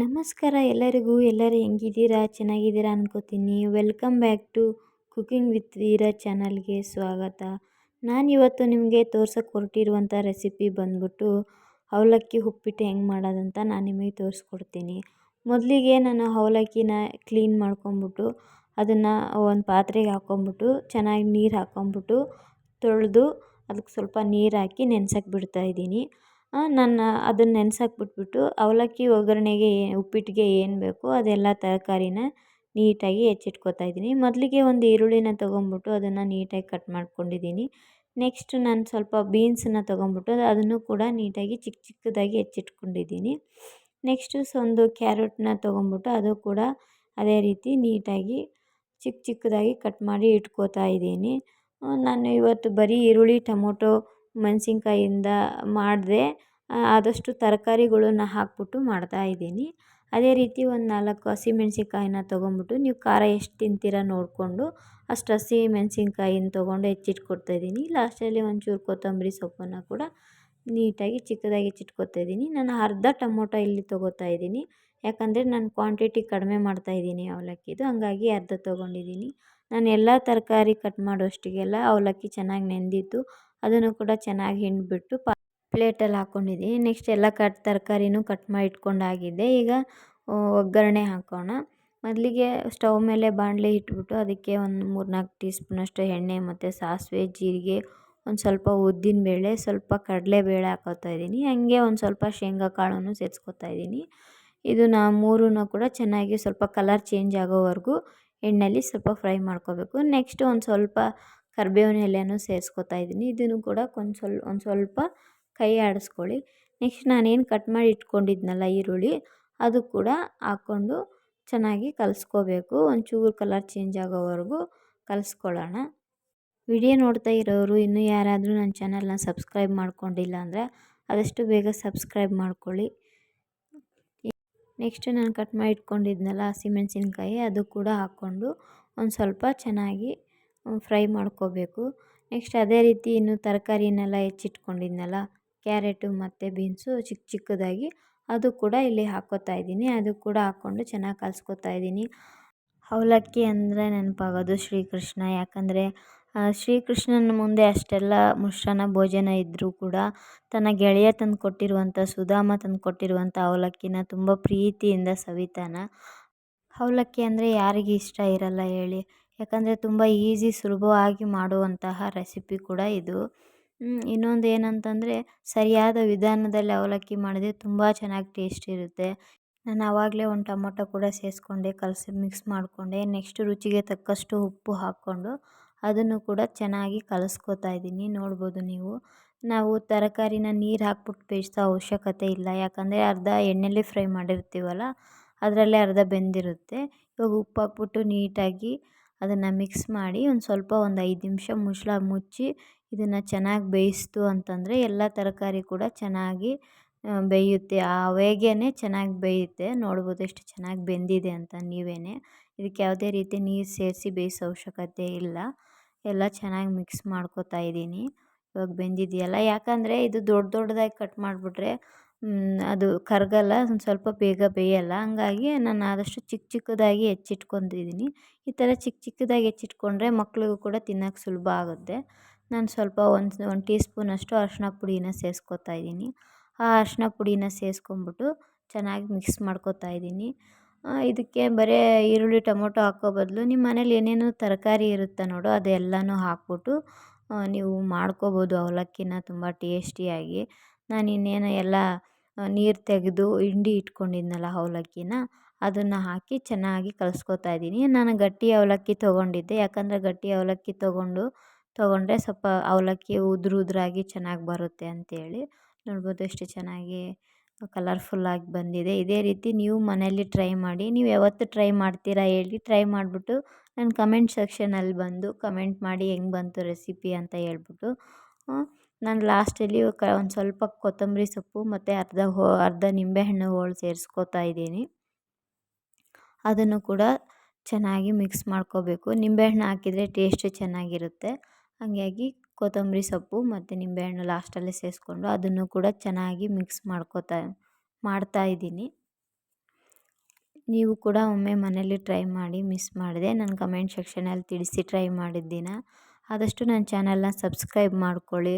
ನಮಸ್ಕಾರ ಎಲ್ಲರಿಗೂ. ಎಲ್ಲರೂ ಹೆಂಗಿದ್ದೀರಾ? ಚೆನ್ನಾಗಿದ್ದೀರಾ ಅನ್ಕೋತೀನಿ. Welcome back to cooking with Veera ಚಾನಲ್ಗೆ ಸ್ವಾಗತ. ನಾನಿವತ್ತು ನಿಮಗೆ ತೋರ್ಸೋಕೆ ಹೊರಟಿರುವಂಥ ರೆಸಿಪಿ ಬಂದ್ಬಿಟ್ಟು ಅವಲಕ್ಕಿ ಉಪ್ಪಿಟ್ಟು ಹೆಂಗೆ ಮಾಡೋದಂತ ನಾನು ನಿಮಗೆ ತೋರಿಸ್ಕೊಡ್ತೀನಿ. ಮೊದಲಿಗೆ ನಾನು ಅವಲಕ್ಕಿನ ಕ್ಲೀನ್ ಮಾಡ್ಕೊಂಬಿಟ್ಟು ಅದನ್ನು ಒಂದು ಪಾತ್ರೆಗೆ ಹಾಕ್ಕೊಂಬಿಟ್ಟು ಚೆನ್ನಾಗಿ ನೀರು ಹಾಕ್ಕೊಂಬಿಟ್ಟು ತೊಳೆದು ಅದಕ್ಕೆ ಸ್ವಲ್ಪ ನೀರು ಹಾಕಿ ನೆನೆಸೋಕೆ ಬಿಡ್ತಾಯಿದ್ದೀನಿ. ನಾನು ಅದನ್ನು ನೆನೆಸೋಕೆ ಬಿಟ್ಬಿಟ್ಟು ಅವಲಕ್ಕಿ ಒಗ್ಗರಣೆಗೆ ಉಪ್ಪಿಟ್ಟಿಗೆ ಏನು ಬೇಕೋ ಅದೆಲ್ಲ ತರಕಾರಿನ ನೀಟಾಗಿ ಹೆಚ್ಚಿಟ್ಕೊತಾ ಇದ್ದೀನಿ. ಮೊದಲಿಗೆ ಒಂದು ಈರುಳ್ಳಿನ ತೊಗೊಂಬಿಟ್ಟು ಅದನ್ನು ನೀಟಾಗಿ ಕಟ್ ಮಾಡ್ಕೊಂಡಿದ್ದೀನಿ. ನೆಕ್ಸ್ಟ್ ನಾನು ಸ್ವಲ್ಪ ಬೀನ್ಸನ್ನ ತೊಗೊಂಬಿಟ್ಟು ಅದನ್ನು ಕೂಡ ನೀಟಾಗಿ ಚಿಕ್ಕ ಚಿಕ್ಕದಾಗಿ ಹೆಚ್ಚಿಟ್ಕೊಂಡಿದ್ದೀನಿ. ನೆಕ್ಸ್ಟು ಒಂದು ಕ್ಯಾರೆಟ್ನ ತೊಗೊಂಬಿಟ್ಟು ಅದು ಕೂಡ ಅದೇ ರೀತಿ ನೀಟಾಗಿ ಚಿಕ್ಕ ಚಿಕ್ಕದಾಗಿ ಕಟ್ ಮಾಡಿ ಇಟ್ಕೋತಾ ಇದ್ದೀನಿ. ನಾನು ಇವತ್ತು ಬರೀ ಈರುಳ್ಳಿ, ಟೊಮೊಟೊ, ಮೆಣಸಿನ್ಕಾಯಿಂದ ಮಾಡಿದೆ. ಆದಷ್ಟು ತರಕಾರಿಗಳನ್ನ ಹಾಕ್ಬಿಟ್ಟು ಮಾಡ್ತಾಯಿದ್ದೀನಿ. ಅದೇ ರೀತಿ ಒಂದು 4 ಹಸಿಮೆಣ್ಸಿನ್ಕಾಯಿನ ತೊಗೊಂಬಿಟ್ಟು ನೀವು ಖಾರ ಎಷ್ಟು ತಿಂತೀರ ನೋಡಿಕೊಂಡು ಅಷ್ಟು ಹಸಿಮೆಣ್ಸಿನ್ಕಾಯಿನ ತೊಗೊಂಡು ಹೆಚ್ಚಿಟ್ಕೊಡ್ತಾಯಿದ್ದೀನಿ. ಲಾಸ್ಟಲ್ಲಿ ಒಂಚೂರು ಕೊತ್ತಂಬರಿ ಸೊಪ್ಪನ್ನು ಕೂಡ ನೀಟಾಗಿ ಚಿಕ್ಕದಾಗಿ ಹೆಚ್ಚಿಟ್ಕೊತಾಯಿದ್ದೀನಿ. ನಾನು ಅರ್ಧ ಟೊಮೊಟೊ ಇಲ್ಲಿ ತೊಗೋತಾ ಇದ್ದೀನಿ, ಯಾಕಂದರೆ ನಾನು ಕ್ವಾಂಟಿಟಿ ಕಡಿಮೆ ಮಾಡ್ತಾಯಿದ್ದೀನಿ ಅವಲಕ್ಕಿದು, ಹಂಗಾಗಿ ಅರ್ಧ ತೊಗೊಂಡಿದ್ದೀನಿ. ನಾನು ಎಲ್ಲ ತರಕಾರಿ ಕಟ್ ಮಾಡೋಷ್ಟಿಗೆಲ್ಲ ಅವಲಕ್ಕಿ ಚೆನ್ನಾಗಿ ನೆಂದಿತ್ತು. ಅದನ್ನು ಕೂಡ ಚೆನ್ನಾಗಿ ಹಿಂಡಿಬಿಟ್ಟು ಪ್ಲೇಟಲ್ಲಿ ಹಾಕ್ಕೊಂಡಿದ್ದೀನಿ. ನೆಕ್ಸ್ಟ್ ಎಲ್ಲ ತರಕಾರಿನೂ ಕಟ್ ಮಾಡಿ ಇಟ್ಕೊಂಡಾಗಿದೆ. ಈಗ ಒಗ್ಗರಣೆ ಹಾಕೋಣ. ಮೊದಲಿಗೆ ಸ್ಟವ್ ಮೇಲೆ ಬಾಣಲೆ ಇಟ್ಬಿಟ್ಟು ಅದಕ್ಕೆ ಒಂದು 3-4 ಟೀ ಸ್ಪೂನಷ್ಟು ಎಣ್ಣೆ ಮತ್ತು ಸಾಸಿವೆ, ಜೀರಿಗೆ, ಒಂದು ಸ್ವಲ್ಪ ಉದ್ದಿನಬೇಳೆ, ಸ್ವಲ್ಪ ಕಡಲೆಬೇಳೆ ಹಾಕೋತಾ ಇದ್ದೀನಿ. ಹಾಗೆ ಒಂದು ಸ್ವಲ್ಪ ಶೇಂಗಾ ಕಾಳನ್ನು ಸೇರಿಸ್ಕೊತಾ ಇದ್ದೀನಿ. ಇದನ್ನು ಮೂರನ್ನು ಕೂಡ ಚೆನ್ನಾಗಿ ಸ್ವಲ್ಪ ಕಲರ್ ಚೇಂಜ್ ಆಗೋವರೆಗೂ ಎಣ್ಣೆಯಲ್ಲಿ ಸ್ವಲ್ಪ ಫ್ರೈ ಮಾಡ್ಕೋಬೇಕು. ನೆಕ್ಸ್ಟ್ ಒಂದು ಸ್ವಲ್ಪ ಕರಿಬೇವಿನ ಎಲೆಯನ್ನು ಸೇರಿಸ್ಕೊತಾ ಇದ್ದೀನಿ. ಇದನ್ನು ಕೂಡ ಒಂದು ಸ್ವಲ್ಪ ಕೈ ಆಡಿಸ್ಕೊಳ್ಳಿ. ನೆಕ್ಸ್ಟ್ ನಾನೇನು ಕಟ್ ಮಾಡಿ ಇಟ್ಕೊಂಡಿದ್ನಲ್ಲ ಈರುಳ್ಳಿ, ಅದು ಕೂಡ ಹಾಕ್ಕೊಂಡು ಚೆನ್ನಾಗಿ ಕಲಿಸ್ಕೋಬೇಕು. ಒಂಚೂರು ಕಲರ್ ಚೇಂಜ್ ಆಗೋವರೆಗೂ ಕಲಿಸ್ಕೊಳ್ಳೋಣ. ವಿಡಿಯೋ ನೋಡ್ತಾ ಇರೋರು ಇನ್ನೂ ಯಾರಾದರೂ ನನ್ನ ಚಾನಲ್ನ ಸಬ್ಸ್ಕ್ರೈಬ್ ಮಾಡ್ಕೊಂಡಿಲ್ಲ ಅಂದರೆ ಆದಷ್ಟು ಬೇಗ ಸಬ್ಸ್ಕ್ರೈಬ್ ಮಾಡ್ಕೊಳ್ಳಿ. ನೆಕ್ಸ್ಟ್ ನಾನು ಕಟ್ ಮಾಡಿ ಇಟ್ಕೊಂಡಿದ್ನಲ್ಲ ಹಸಿಮೆಣ್ಸಿನ್ಕಾಯಿ, ಅದು ಕೂಡ ಹಾಕ್ಕೊಂಡು ಒಂದು ಸ್ವಲ್ಪ ಚೆನ್ನಾಗಿ ಫ್ರೈ ಮಾಡ್ಕೋಬೇಕು. ನೆಕ್ಸ್ಟ್ ಅದೇ ರೀತಿ ಇನ್ನು ತರಕಾರಿನೆಲ್ಲ ಹೆಚ್ಚಿಟ್ಕೊಂಡಿದ್ನಲ್ಲ, ಕ್ಯಾರೆಟು ಮತ್ತು ಬೀನ್ಸು ಚಿಕ್ಕ ಚಿಕ್ಕದಾಗಿ, ಅದು ಕೂಡ ಇಲ್ಲಿ ಹಾಕ್ಕೋತಾ ಇದ್ದೀನಿ. ಅದು ಕೂಡ ಹಾಕ್ಕೊಂಡು ಚೆನ್ನಾಗಿ ಕಲಿಸ್ಕೊತಾ ಇದ್ದೀನಿ. ಅವಲಕ್ಕಿ ಅಂದರೆ ನೆನಪಾಗೋದು ಶ್ರೀಕೃಷ್ಣ. ಯಾಕಂದರೆ ಶ್ರೀಕೃಷ್ಣನ ಮುಂದೆ ಅಷ್ಟೆಲ್ಲ ಮಿಷ್ಟಾನ್ನ ಭೋಜನ ಇದ್ದರೂ ಕೂಡ ತನ್ನ ಗೆಳೆಯ ತಂದು ಕೊಟ್ಟಿರುವಂಥ ಸುಧಾಮ ತಂದು ಕೊಟ್ಟಿರುವಂಥ ಅವಲಕ್ಕಿನ ತುಂಬ ಪ್ರೀತಿಯಿಂದ ಸವಿತಾನ. ಅವಲಕ್ಕಿ ಅಂದರೆ ಯಾರಿಗೆ ಇಷ್ಟ ಇರಲ್ಲ ಹೇಳಿ? ಯಾಕಂದರೆ ತುಂಬ ಈಸಿ, ಸುಲಭವಾಗಿ ಮಾಡುವಂತಹ ರೆಸಿಪಿ ಕೂಡ ಇದು. ಇನ್ನೊಂದು ಏನಂತಂದರೆ ಸರಿಯಾದ ವಿಧಾನದಲ್ಲಿ ಅವಲಕ್ಕಿ ಮಾಡಿದ್ರೆ ತುಂಬ ಚೆನ್ನಾಗಿ ಟೇಸ್ಟ್ ಇರುತ್ತೆ. ನಾನು ಆವಾಗಲೇ ಒಂದು ಟೊಮೊಟೊ ಕೂಡ ಸೇರಿಸ್ಕೊಂಡೆ, ಮಿಕ್ಸ್ ಮಾಡಿಕೊಂಡೆ. ನೆಕ್ಸ್ಟ್ ರುಚಿಗೆ ತಕ್ಕಷ್ಟು ಉಪ್ಪು ಹಾಕ್ಕೊಂಡು ಅದನ್ನು ಕೂಡ ಚೆನ್ನಾಗಿ ಕಲಿಸ್ಕೊತಾ ಇದ್ದೀನಿ. ನೋಡ್ಬೋದು ನೀವು. ನಾವು ತರಕಾರಿನ ನೀರು ಹಾಕ್ಬಿಟ್ಟು ಬೇಯಿಸೋ ಅವಶ್ಯಕತೆ ಇಲ್ಲ, ಯಾಕಂದರೆ ಅರ್ಧ ಎಣ್ಣೆಲಿ ಫ್ರೈ ಮಾಡಿರ್ತೀವಲ್ಲ, ಅದರಲ್ಲೇ ಅರ್ಧ ಬೆಂದಿರುತ್ತೆ. ಇವಾಗ ಉಪ್ಪು ಹಾಕ್ಬಿಟ್ಟು ನೀಟಾಗಿ ಅದನ್ನು ಮಿಕ್ಸ್ ಮಾಡಿ ಒಂದು 5 ನಿಮಿಷ ಮುಚ್ಚಿ ಇದನ್ನು ಚೆನ್ನಾಗಿ ಬೇಯಿಸ್ತು ಅಂತಂದರೆ ಎಲ್ಲ ತರಕಾರಿ ಕೂಡ ಚೆನ್ನಾಗಿ ಬೇಯುತ್ತೆ. ಆ ಹವೆಗೇ ಚೆನ್ನಾಗಿ ಬೇಯುತ್ತೆ. ನೋಡ್ಬೋದು ಎಷ್ಟು ಚೆನ್ನಾಗಿ ಬೆಂದಿದೆ ಅಂತ ನೀವೇ. ಇದಕ್ಕೆ ಯಾವುದೇ ರೀತಿ ನೀರು ಸೇರಿಸಿ ಬೇಯಿಸೋ ಅವಶ್ಯಕತೆ ಇಲ್ಲ. ಎಲ್ಲ ಚೆನ್ನಾಗಿ ಮಿಕ್ಸ್ ಮಾಡ್ಕೋತಾ ಇದ್ದೀನಿ. ಇವಾಗ ಬೆಂದಿದೆಯಲ್ಲ, ಯಾಕಂದರೆ ಇದು ದೊಡ್ಡದಾಗಿ ಕಟ್ ಮಾಡಿಬಿಟ್ರೆ ಅದು ಕರಗಲ್ಲ, ಒಂದು ಸ್ವಲ್ಪ ಬೇಗ ಬೇಯಲ್ಲ. ಹಂಗಾಗಿ ನಾನು ಆದಷ್ಟು ಚಿಕ್ಕ ಚಿಕ್ಕದಾಗಿ ಹೆಚ್ಚಿಟ್ಕೊಂಡಿದ್ದೀನಿ. ಈ ಥರ ಚಿಕ್ಕ ಚಿಕ್ಕದಾಗಿ ಹೆಚ್ಚಿಟ್ಕೊಂಡ್ರೆ ಮಕ್ಳಿಗೂ ಕೂಡ ತಿನ್ನೋಕ್ಕೆ ಸುಲಭ ಆಗುತ್ತೆ. ನಾನು ಸ್ವಲ್ಪ ಒಂದು ಟೀ ಸ್ಪೂನಷ್ಟು ಅರಿಶಿನ ಪುಡಿನ ಸೇರಿಸ್ಕೊತಾ ಇದ್ದೀನಿ. ಆ ಅರಿಶಿನ ಪುಡಿನ ಸೇರಿಸ್ಕೊಂಬಿಟ್ಟು ಚೆನ್ನಾಗಿ ಮಿಕ್ಸ್ ಮಾಡ್ಕೋತಾ ಇದ್ದೀನಿ. ಇದಕ್ಕೆ ಬರೀ ಈರುಳ್ಳಿ, ಟೊಮೊಟೊ ಹಾಕೋ ಬದಲು ನಿಮ್ಮ ಮನೇಲಿ ಏನೇನು ತರಕಾರಿ ಇರುತ್ತೆ ನೋಡು, ಅದೆಲ್ಲನೂ ಹಾಕ್ಬಿಟ್ಟು ನೀವು ಮಾಡ್ಕೋಬೋದು ಅವಲಕ್ಕಿನ ತುಂಬ ಟೇಸ್ಟಿಯಾಗಿ. ನಾನು ಇನ್ನೇನು ಎಲ್ಲ ನೀರು ತೆಗೆದು ಹಿಂಡಿ ಇಟ್ಕೊಂಡಿದ್ನಲ್ಲ ಅವಲಕ್ಕಿನ, ಅದನ್ನು ಹಾಕಿ ಚೆನ್ನಾಗಿ ಕಲಿಸ್ಕೊತಾ ಇದ್ದೀನಿ. ನಾನು ಗಟ್ಟಿ ಅವಲಕ್ಕಿ ತೊಗೊಂಡಿದ್ದೆ, ಯಾಕಂದರೆ ಗಟ್ಟಿ ಅವಲಕ್ಕಿ ತೊಗೊಂಡ್ರೆ ಸ್ವಲ್ಪ ಅವಲಕ್ಕಿ ಉದುರಾಗಿ ಚೆನ್ನಾಗಿ ಬರುತ್ತೆ ಅಂಥೇಳಿ. ನೋಡ್ಬೋದು ಎಷ್ಟು ಚೆನ್ನಾಗಿ ಕಲರ್ಫುಲ್ಲಾಗಿ ಬಂದಿದೆ. ಇದೇ ರೀತಿ ನೀವು ಮನೆಯಲ್ಲಿ ಟ್ರೈ ಮಾಡಿ. ನೀವು ಯಾವತ್ತು ಟ್ರೈ ಮಾಡ್ತೀರಾ ಹೇಳಿ? ಟ್ರೈ ಮಾಡಿಬಿಟ್ಟು ನನ್ನ ಕಮೆಂಟ್ ಸೆಕ್ಷನಲ್ಲಿ ಬಂದು ಕಮೆಂಟ್ ಮಾಡಿ ಹೆಂಗೆ ಬಂತು ರೆಸಿಪಿ ಅಂತ ಹೇಳ್ಬಿಟ್ಟು. ನಾನು ಲಾಸ್ಟಲ್ಲಿ ಒಂದು ಸ್ವಲ್ಪ ಕೊತ್ತಂಬರಿ ಸೊಪ್ಪು ಮತ್ತು ಅರ್ಧ ನಿಂಬೆಹಣ್ಣು ಹೋಳು ಸೇರಿಸ್ಕೊತಾ ಇದ್ದೀನಿ. ಅದನ್ನು ಕೂಡ ಚೆನ್ನಾಗಿ ಮಿಕ್ಸ್ ಮಾಡ್ಕೋಬೇಕು. ನಿಂಬೆಹಣ್ಣು ಹಾಕಿದರೆ ಟೇಸ್ಟ್ ಚೆನ್ನಾಗಿರುತ್ತೆ. ಹಾಗಾಗಿ ಕೊತ್ತಂಬರಿ ಸೊಪ್ಪು ಮತ್ತು ನಿಂಬೆಹಣ್ಣು ಲಾಸ್ಟಲ್ಲಿ ಸೇರಿಸ್ಕೊಂಡು ಅದನ್ನು ಕೂಡ ಚೆನ್ನಾಗಿ ಮಿಕ್ಸ್ ಮಾಡ್ತಾ ಇದ್ದೀನಿ. ನೀವು ಕೂಡ ಒಮ್ಮೆ ಮನೇಲಿ ಟ್ರೈ ಮಾಡಿ, ಮಿಸ್ ಮಾಡಿದೆ ನನ್ನ ಕಮೆಂಟ್ ಸೆಕ್ಷನಲ್ಲಿ ತಿಳಿಸಿ ಟ್ರೈ ಮಾಡಿದ್ದಿನ. ಆದಷ್ಟು ನನ್ನ ಚಾನಲ್ನ ಸಬ್ಸ್ಕ್ರೈಬ್ ಮಾಡ್ಕೊಳ್ಳಿ,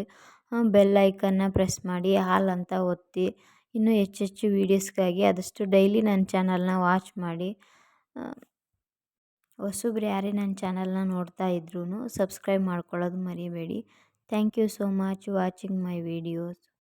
ಬೆಲ್ ಐಕನ್ನ ಪ್ರೆಸ್ ಮಾಡಿ, ಆಲ್ ಅಂತ ಒತ್ತಿ. ಇನ್ನೂ ಹೆಚ್ಚೆಚ್ಚು ವೀಡಿಯೋಸ್ಗಾಗಿ ಆದಷ್ಟು ಡೈಲಿ ನನ್ನ ಚಾನಲ್ನ ವಾಚ್ ಮಾಡಿ. ಹೊಸಬ್ರು ಯಾರೇ ನನ್ನ ಚಾನಲ್ನ ನೋಡ್ತಾ ಇದ್ರೂ ಸಬ್ಸ್ಕ್ರೈಬ್ ಮಾಡ್ಕೊಳ್ಳೋದು ಮರಿಬೇಡಿ. Thank you so much watching my videos.